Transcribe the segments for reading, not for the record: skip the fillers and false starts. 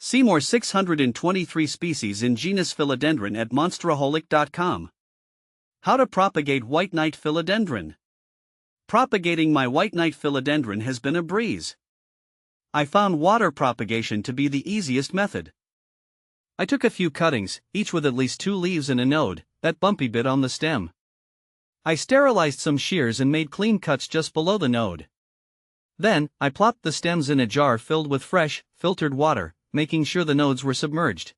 See more 623 species in genus Philodendron at monsteraholic.com. How to propagate white knight philodendron. Propagating my white knight philodendron has been a breeze. I found water propagation to be the easiest method. I took a few cuttings, each with at least 2 leaves and a node, that bumpy bit on the stem. I sterilized some shears and made clean cuts just below the node. Then, I plopped the stems in a jar filled with fresh, filtered water, making sure the nodes were submerged.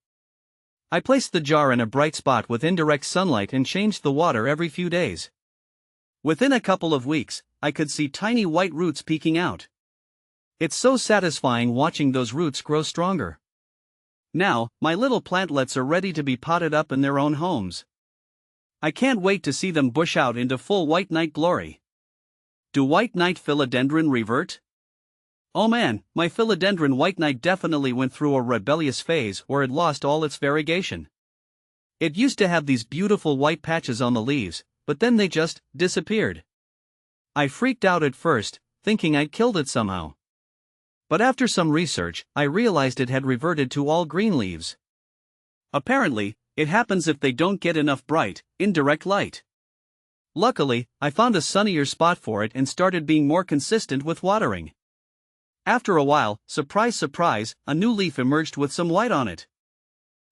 I placed the jar in a bright spot with indirect sunlight and changed the water every few days. Within a couple of weeks, I could see tiny white roots peeking out. It's so satisfying watching those roots grow stronger. Now, my little plantlets are ready to be potted up in their own homes. I can't wait to see them bush out into full white knight glory. Do white knight philodendron revert? Oh man, my philodendron white knight definitely went through a rebellious phase where it lost all its variegation. It used to have these beautiful white patches on the leaves, but then they just disappeared. I freaked out at first, thinking I'd killed it somehow. But after some research, I realized it had reverted to all green leaves. Apparently, it happens if they don't get enough bright, indirect light. Luckily, I found a sunnier spot for it and started being more consistent with watering. After a while, surprise surprise, a new leaf emerged with some white on it.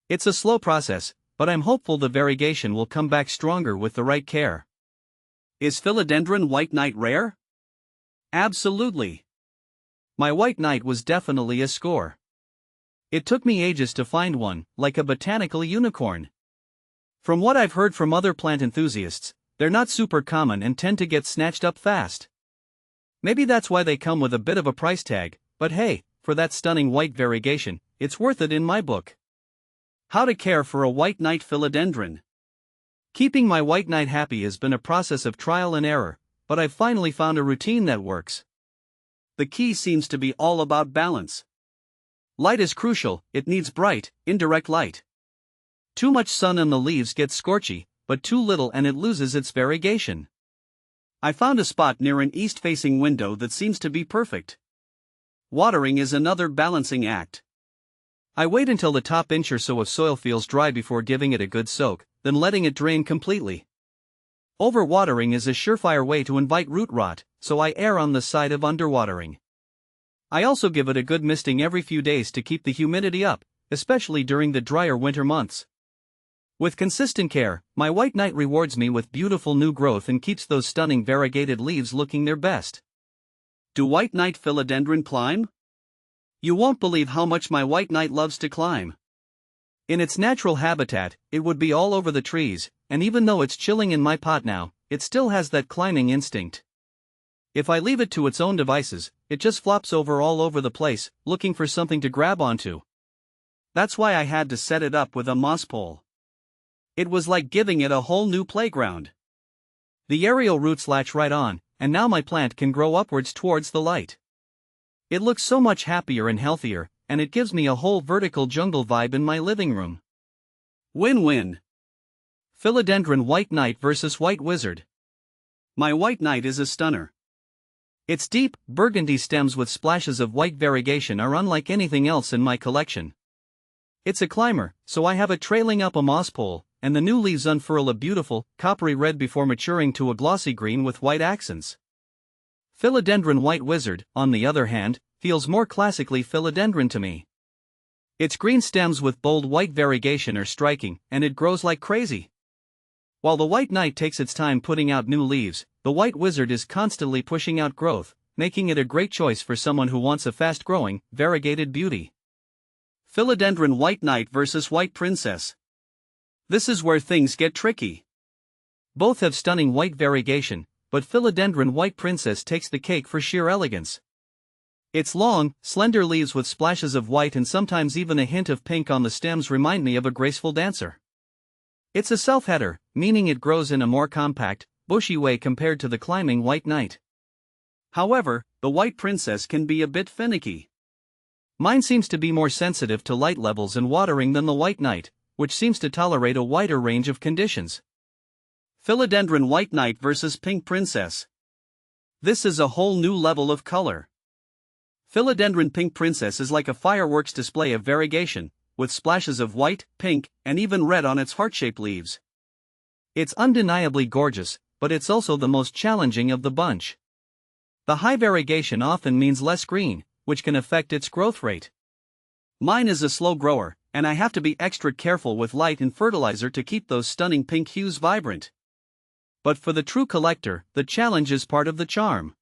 It's a slow process, but I'm hopeful the variegation will come back stronger with the right care. Is philodendron white knight rare? Absolutely. My white knight was definitely a score. It took me ages to find one, like a botanical unicorn. From what I've heard from other plant enthusiasts, they're not super common and tend to get snatched up fast. Maybe that's why they come with a bit of a price tag, but hey, for that stunning white variegation, it's worth it in my book. How to care for a white knight philodendron. Keeping my white knight happy has been a process of trial and error, but I've finally found a routine that works. The key seems to be all about balance. Light is crucial, it needs bright, indirect light. Too much sun and the leaves get scorchy, but too little and it loses its variegation. I found a spot near an east-facing window that seems to be perfect. Watering is another balancing act. I wait until the top inch or so of soil feels dry before giving it a good soak, then letting it drain completely. Overwatering is a surefire way to invite root rot, so I err on the side of underwatering. I also give it a good misting every few days to keep the humidity up, especially during the drier winter months. With consistent care, my white knight rewards me with beautiful new growth and keeps those stunning variegated leaves looking their best. Do white knight philodendron climb? You won't believe how much my white knight loves to climb. In its natural habitat, it would be all over the trees, and even though it's chilling in my pot now, it still has that climbing instinct. If I leave it to its own devices, it just flops over all over the place, looking for something to grab onto. That's why I had to set it up with a moss pole. It was like giving it a whole new playground. The aerial roots latch right on, and now my plant can grow upwards towards the light. It looks so much happier and healthier, and it gives me a whole vertical jungle vibe in my living room. Win-win. Philodendron white knight versus white wizard. My white knight is a stunner. Its deep, burgundy stems with splashes of white variegation are unlike anything else in my collection. It's a climber, so I have it trailing up a moss pole, and the new leaves unfurl a beautiful, coppery red before maturing to a glossy green with white accents. Philodendron white wizard, on the other hand, feels more classically philodendron to me. Its green stems with bold white variegation are striking, and it grows like crazy. While the white knight takes its time putting out new leaves, the white wizard is constantly pushing out growth, making it a great choice for someone who wants a fast-growing, variegated beauty. Philodendron white knight versus white princess. This is where things get tricky. Both have stunning white variegation, but philodendron white princess takes the cake for sheer elegance. Its long, slender leaves with splashes of white and sometimes even a hint of pink on the stems remind me of a graceful dancer. It's a self-header, meaning it grows in a more compact, bushy way compared to the climbing white knight. However, the white princess can be a bit finicky. Mine seems to be more sensitive to light levels and watering than the white knight, which seems to tolerate a wider range of conditions. Philodendron white knight versus pink princess. This is a whole new level of color. Philodendron Pink Princess is like a fireworks display of variegation, with splashes of white, pink, and even red on its heart-shaped leaves. It's undeniably gorgeous, but it's also the most challenging of the bunch. The high variegation often means less green, which can affect its growth rate. Mine is a slow grower, and I have to be extra careful with light and fertilizer to keep those stunning pink hues vibrant. But for the true collector, the challenge is part of the charm.